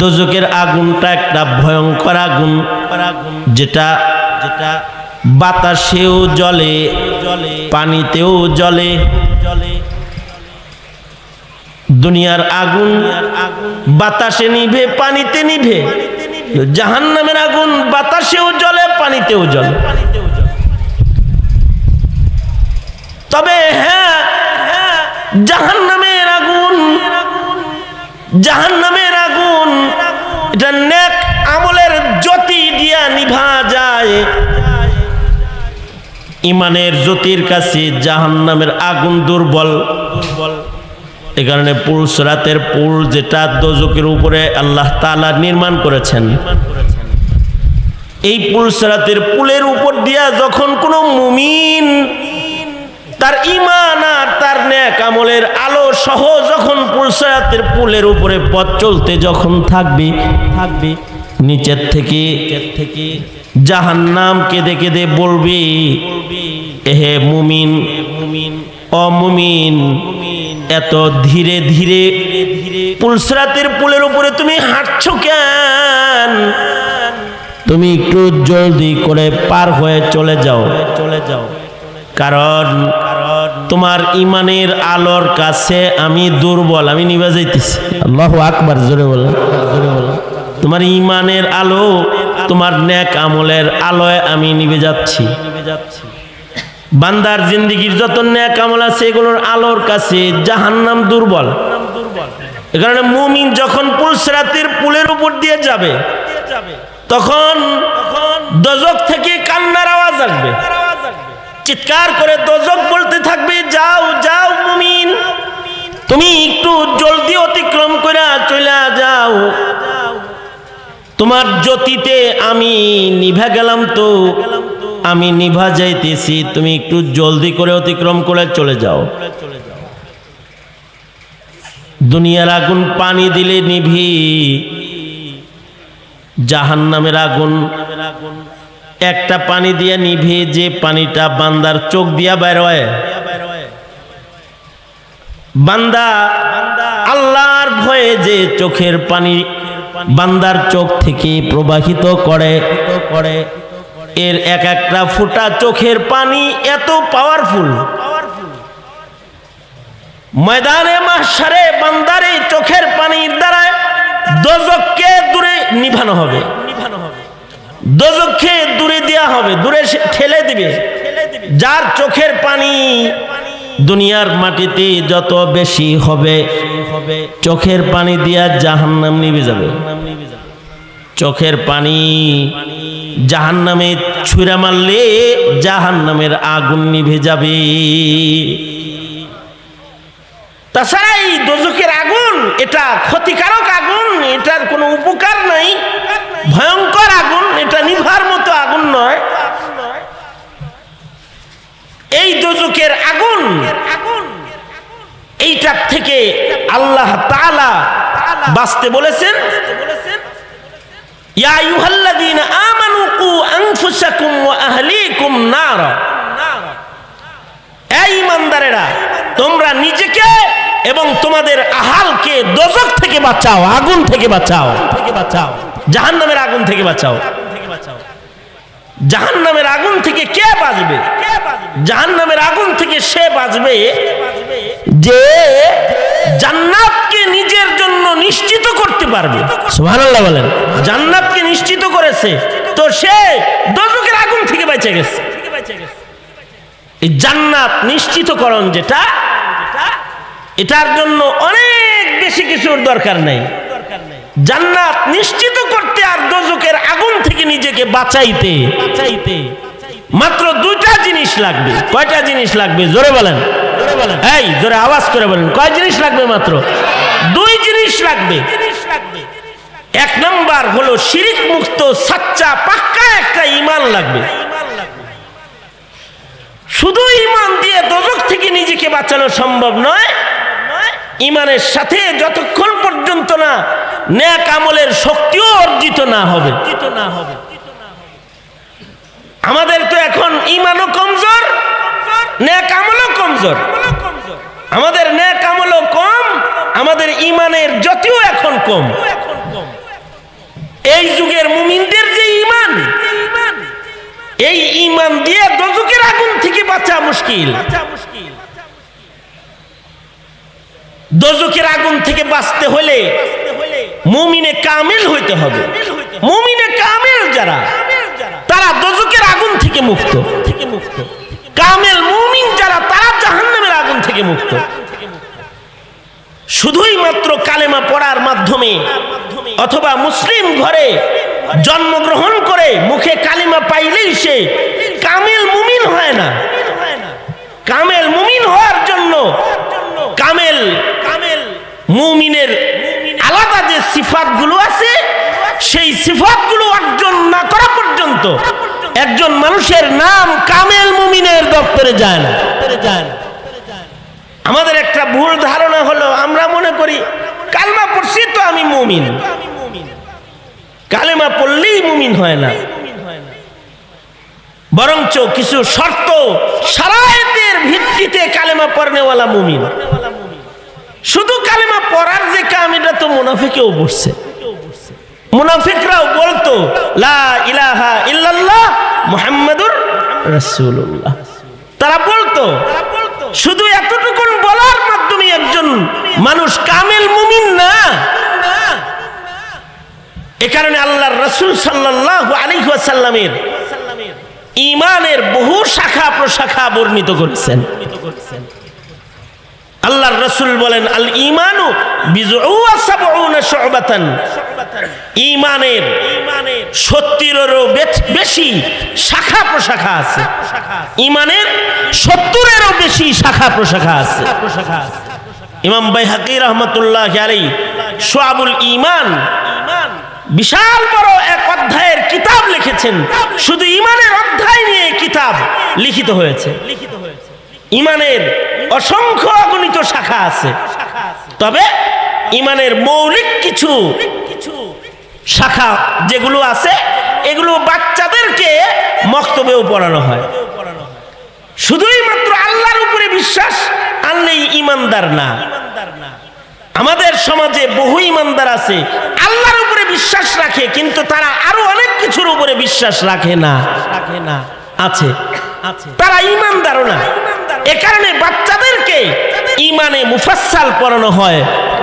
দোজখের আগুনটা একটা ভয়ঙ্কর আগুন, যেটা বাতাসেও জ্বলে, পানিতেও জ্বলে। দুনিয়ার আগুন বাতাসে নিভে, পানিতে নিভে। জাহান্নামের আগুন বাতাসেও জ্বলে, পানিতেও জ্বলে। তবে হ্যাঁ, জাহান্নামের আগুন এটা নেক আমলের জ্যোতি দিয়া নিভা যায়। ইমানের জ্যোতির কাছে জাহান্নামের আগুন দুর্বল। এই কারণে পুলসরাতের পুল, যেটা দোজখের উপরে আল্লাহ তাআলা নির্মাণ করেছেন, এই পুলসরাতের পুলের উপর দিয়া যখন কোনো মুমিন তার ঈমান আর তার নেক আমলের আলো সহ যখন পুলসরাতের পুলের উপরে পথ চলতে যখন থাকবে, নিচের থেকে জাহান্নাম কেঁদে কেঁদে বলবে, হে মুমিন, অমুমিন, এত ধীরে ধীরে পুলসরাতের পুলের উপরে তুমি হাঁটছো কেন? তুমি একটু জলদি করে পার হয়ে চলে যাও। কারণ তোমার ইমানের আলোর কাছে আমি দুর্বল, আমি নিভে যাইতেছি। আল্লাহু আকবার, জোরে বলেন। তোমার ইমানের আলো, তোমার নেক আমলের আলোয় আমি নিভে যাচ্ছি। বান্দার জিন্দেগির যত নেক আমল আছে এগুলোর আলোর কাছে জাহান্নাম দুর্বল। এ কারণে মুমিন যখন পুলসরাতের পুলের উপর দিয়ে যাবে, তখন দোজখ থেকে কান্নার আওয়াজ আসবে। চিৎকার করে দোজখ বলতে থাকবে, যাও যাও মুমিন, তুমি একটু জলদি অতিক্রম করে চলে যাও। তোমার জ্যোতিতে আমি নিভা গেলাম, তো আমি নিভা যাইতেছি, তুমি একটু জলদি করে অতিক্রম করে চলে যাও। দুনিয়ার আগুন পানি দিলে নিভি, জাহান্নামের আগুন একটা পানি দিয়ে নিভে, যে পানিটা বান্দার চোখ দিয়া বের হয়। বান্দা আল্লাহর ভয়ে যে চোখের পানি বান্দার চোখ থেকে প্রবাহিত করে, এর এক একটা ফোঁটা চোখের পানি এত পাওয়ারফুল। ময়দানে মাহশারে বান্দারে চোখের পানির দ্বারা দোজখকে দূরে নিভানো হবে, দোজখকে দূরে দেওয়া হবে, দূরে ঠেলে দিবে। যার চোখের পানি দুনিয়ার মাটিতে যত বেশি হবে, চোখের পানি দিয়া জাহান্নাম নিভে যাবে। চোখের পানি জাহান্নামে ছুঁড়া মারলে জাহান্নামের আগুন নিভে যাবে। তাছাড়া এই দোজখের আগুন এটা ক্ষতিকারক আগুন, এটার কোনো উপকার নাই, ভয়ঙ্কর আগুন, এটা নিভার মতো আগুন নয়। এই দোজখের আগুন, এইটার থেকে আল্লাহ তাআলা বাঁচতে বলেছেন, ইয়া আইয়ুহাল্লাযীনা আমানু কু আনফুসাকুম ওয়া আহলিকুম নারা। এই ঈমানদারেরা, তোমরা নিজেকে এবং তোমাদের আহালকে দোজখ থেকে বাঁচাও, আগুন থেকে বাঁচাও, জাহান্নামের আগুন থেকে বাঁচাও। জাহান্নামের আগুন থেকে কে বাঁচবে? জাহান্নামের আগুন থেকে সে বাঁচবে যে জান্নাতকে নিজের জন্য নিশ্চিত করতে পারবে। সুবহানাল্লাহ বলেন। জান্নাতকে নিশ্চিত করেছে, তো সে দোজখের আগুন থেকে বেঁচে গেছে। এই জান্নাত নিশ্চিতকরণ যেটা, এটার জন্য অনেক বেশি কিছুর দরকার নেই। জান্নাত নিশ্চিত করতে আর দোজখের আগুন থেকে নিজেকে বাঁচাইতে মাত্র দুইটা জিনিস লাগবে। কয়টা জিনিস লাগবে? জোরে বলেন, এই জোরে আওয়াজ করে বলেন, কয় জিনিস লাগবে? মাত্র দুই জিনিস লাগবে। এক নাম্বার হলো শিরিক মুক্ত সাচ্চা পাক্কা একটা ঈমান লাগবে। শুধু ঈমান দিয়ে দোজখ থেকে নিজেকে বাঁচানো সম্ভব নয়। ঈমানের সাথে যতক্ষণ পর্যন্ত না নেক আমলের শক্তিও অর্জিত না হবে। আমাদের তো এখন ঈমানও কমজোর, নেক আমলও কমজোর। আমাদের নেক আমলও কম, আমাদের ঈমানের জ্যোতিও এখন কম। মুশকিল। দোজখের আগুন থেকে বাঁচতে হলে মুমিনে কামিল হইতে হবে। মুমিনে কামিল যারা, তারা দোজখের আগুন থেকে মুক্ত। কামেল মুমিন যারা, তারা জাহান্নামের আগুন থেকে মুক্ত। শুধুই মাত্র কালেমা পড়ার মাধ্যমে অথবা মুসলিম ঘরে জন্মগ্রহণ করে মুখে কালিমা পাইলেই সে কামেল মুমিন হয় না। কামেল মুমিন হওয়ার জন্য কামেল মুমিনের আলাদা যে সিফাতগুলো আছে, সেই সিফাতগুলো অর্জন না করা পর্যন্ত একজন মানুষের নাম কামেল মুমিনের দপ্তরে যায় না। আমাদের একটা ভুল ধারণা হলো, আমরা মনে করি কালেমা পড়ছি তো আমি মুমিন। কালেমা পড়লেই মুমিন হয় না, বরঞ্চ কিছু শর্ত শারায়েতের ভিত্তিতে কালেমা পড়নেওয়ালা মুমিন। শুধু কালেমা পড়ার যে কাম, এটা তো মুনাফিকেও বলছে। মুনাফিকরাও বলতো লা ইলাহা ইল্লাল্লাহ মুহাম্মাদুর রাসূলুল্লাহ। তারা বলতো, শুধু এতটুকুন বলার মাধ্যমে একজন মানুষ কামেল মুমিন না। এ কারণে আল্লাহর রাসূল সাল্লাল্লাহু আলাইহি ওয়াসাল্লামের ঈমানের বহু শাখা প্রশাখা বর্ণিত করেছেন। আল্লাহর রাসূল বলেন, আল ঈমানু বিজউন ওয়া সাবউনা শু'বাতান। ঈমানের 70-এরও বেশি শাখা প্রশাখা আছে। ঈমানের 70-এরও বেশি শাখা প্রশাখা আছে। ইমাম বাইহাকী রাহমাতুল্লাহি আলাইহি শুআবুল ঈমান বিশাল বড় এক অধ্যায়ের কিতাব লিখেছেন। শুধু ঈমানের অধ্যায় নিয়ে কিতাব লিখিত হয়েছে। ঈমানের অসংখ্য অগণিত শাখা আছে, তবে ঈমানের মৌলিক কিছু শাখা যেগুলো আছে, এগুলো বাচ্চাদেরকে মক্তবেও পড়ানো হয়। শুধুই মাত্র আল্লাহর উপরে বিশ্বাস আনলেই ঈমানদার না। আমাদের সমাজে বহু ঈমানদার আছে, আল্লাহর উপরে বিশ্বাস রাখে, কিন্তু তারা আরো অনেক কিছুর উপরে বিশ্বাস রাখে না। আছে তারা ঈমানদারও না। এ কারণে বাচ্চাদেরকে ঈমানে মুফাসসাল পড়ানো হয়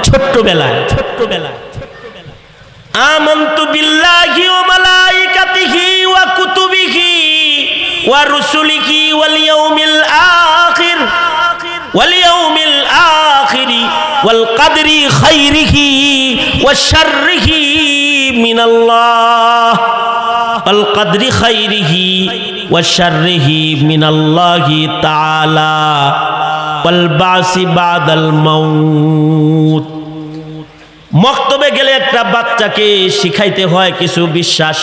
ছোট্টবেলায়। আমানতু বিল্লাহি ওয়া মালাইকাতিহি ওয়া কুতুবিহি ওয়া রুসুলিহি ওয়াল ইয়াউমিল আখিরি ওয়াল কদরি খাইরিহি ওয়া শাররিহি মিনাল্লাহ ওয়াল কদরি খাইরিহি ওয়া শাররিহি মিনাল্লাহি তাআলা ওয়াল বাসি বাদাল মাউত। মক্তবে গেলে একটা বাচ্চাকে শিখাইতে হয় কিছু বিশ্বাস।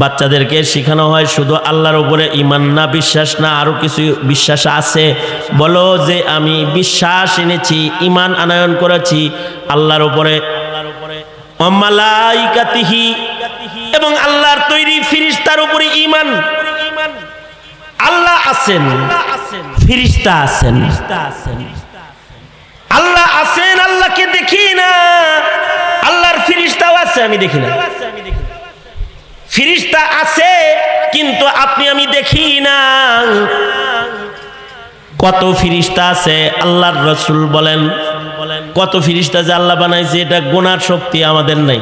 বাচ্চাদেরকে শেখানো হয় শুধু আল্লাহর উপরে ঈমান না, বিশ্বাস না, আরো কিছু বিশ্বাস আছে। বলো যে আমি বিশ্বাস এনেছি, ঈমান আনয়ন করেছি আল্লাহর উপরে, ওয়া মালাইকাতিহি, এবং আল্লাহর তৈরি ফেরেশতার উপরে ঈমান। আল্লাহ আছেন, ফেরেশতা আছেন। আল্লাহ আছেন, আল্লাহকে দেখি না। আল্লাহর ফেরেশতাও আছে, আমি দেখি না। ফেরেশতা আছে কিন্তু আপনি আমি দেখি না। কত ফেরেশতা আছে আল্লাহর রাসূল বলেন, কত ফেরেশতা যে আল্লাহ বানাইছে, এটা গোনার শক্তি আমাদের নাই।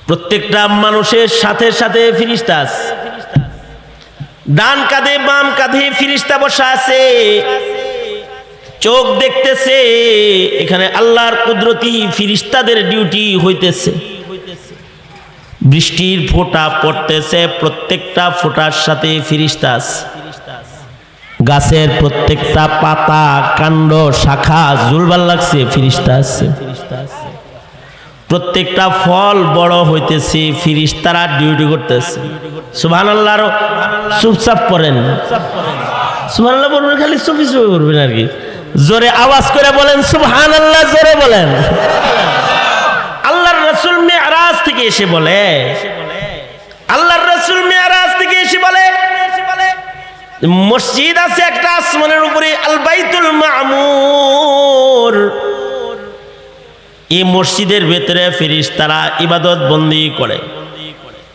প্রত্যেকটা মানুষের সাথে সাথে ফেরেশতা আছে। ডান কাঁধে বাম কাঁধে ফেরেশতা বসা আছে, চোখ দেখতেছে। এখানে আল্লাহর কুদরতি ফেরেশতাদের ডিউটি হইতেছে। বৃষ্টির ফোঁটা পড়তেছে, প্রত্যেকটা ফোঁটার সাথে ফেরেশতা আছে। গাছের প্রত্যেকটা পাতা, কাণ্ড, শাখা ঝুলবার লাগছে, ফেরেশতা আছে। প্রত্যেকটা ফল বড় হইতেছে, ফেরেশতারা ডিউটি করতেছে। সুবহানাল্লাহ। চুপচাপ পড়েন, সুবহানাল্লাহ বলবেন, খালি চুপি চুপি করবেন আর কি। জোরে আওয়াজ করে বলেন সুবহানাল্লাহ, জোরে বলেন। আল্লাহর রাসূল মিরাজ থেকে এসে বলে, আল্লাহর রাসূল মিরাজ থেকে এসে বলে, মসজিদ আছে একটা আসমানের উপরে, আল বাইতুল মামুর। এই মসজিদের ভেতরে ফেরেশতারা ইবাদত বন্দি করে।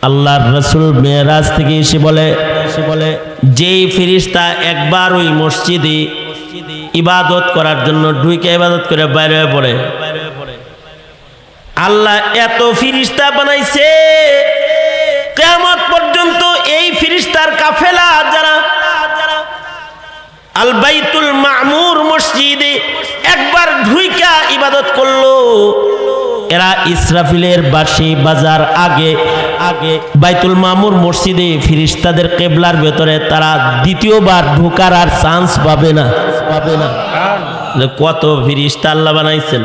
আল্লাহর রাসূল মিরাজ থেকে এসে বলে, যেই ফেরেশতা একবার ওই মসজিদে ইবাদত করার জন্য ঢুকে ইবাদত করে বাইরে হয়ে পড়ে, আল্লাহ এত ফেরেশতা বানাইছে কিয়ামত পর্যন্ত এই ফেরেশতার কাফেলা যারা আল বাইতুল মামুর মসজিদে একবার ঢুইকা ইবাদত করলো, এরা ইসরাফিলের বাঁশি বাজার আগে বাইতুল মামুর মসজিদে ফেরেশতাদের কিবলার ভেতরে তারা দ্বিতীয়বার ঢোকার আর চান্স পাবে না। কত ফেরেশতা আল্লাহ বানাইছেন,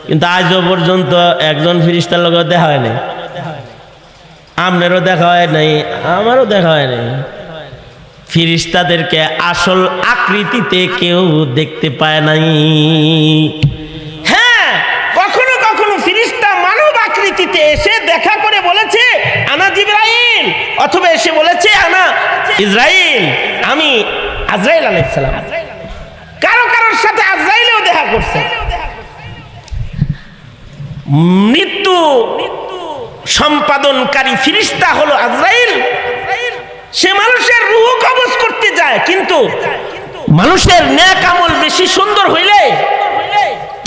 কিন্তু আজও পর্যন্ত একজন ফেরেশতার লগে দেখা হয় নাই। আপনারও দেখা হয় নাই, আমারও দেখা হয় নাই। ফেরেশতাদেরকে আসল আকৃতিতে কেউ দেখতে পায় নাই। হ্যাঁ, কখনো কখনো ফেরেশতা মানব আকৃতিতে এসে দেখা করে বলেছে আনা জিবরাইল, অথবা এসে বলেছে আনা ইসরাইল, আমি আজরাইল আলাইহিস সালাম। কারোর সাথে আজরাইলও দেখা করছে। মৃত্যু সম্পাদনকারী ফেরেশতা হলো আজরাইল। সে মানুষের রূহ কবজ করতে যায়, কিন্তু মানুষের নেক আমল বেশি সুন্দর হইলে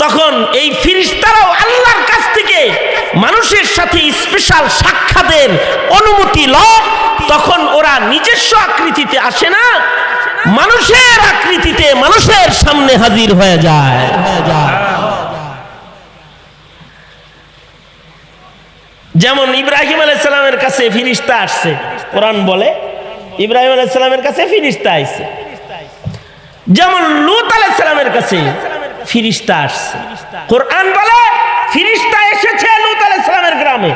তখন এই ফেরেশতারাও আল্লাহর কাছ থেকে মানুষের সাথে স্পেশাল সাক্ষাতের অনুমতি লয়। তখন ওরা নিজস্ব আকৃতিতে আসে না, মানুষের আকৃতিতে মানুষের সামনে হাজির হয়ে যায়। যেমন ইব্রাহিম আলাইহিস সালামের কাছে ফেরেশতা আসছে, কোরআন বলে ইব্রাহিম আলাইহিস সালামের কাছে ফেরেশতা আইছে। যেমন লূত আলাইহিস সালামের কাছে ফেরেশতা আসছে, কোরআন বলে ফেরেশতা এসেছে লূত আলাইহিস সালামের গ্রামে,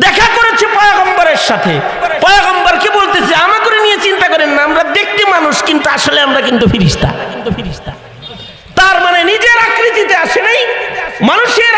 দেখা করেছে পয়গম্বরের সাথে। পয়গম্বর কি বলতেছে, আমাদের নিয়ে চিন্তা করেন না, আমরা দেখতে মানুষ কিন্তু আসলে আমরা কিন্তু ফেরেশতা। তার মানে নিজের আকৃতিতে আসে নাই, মানুষের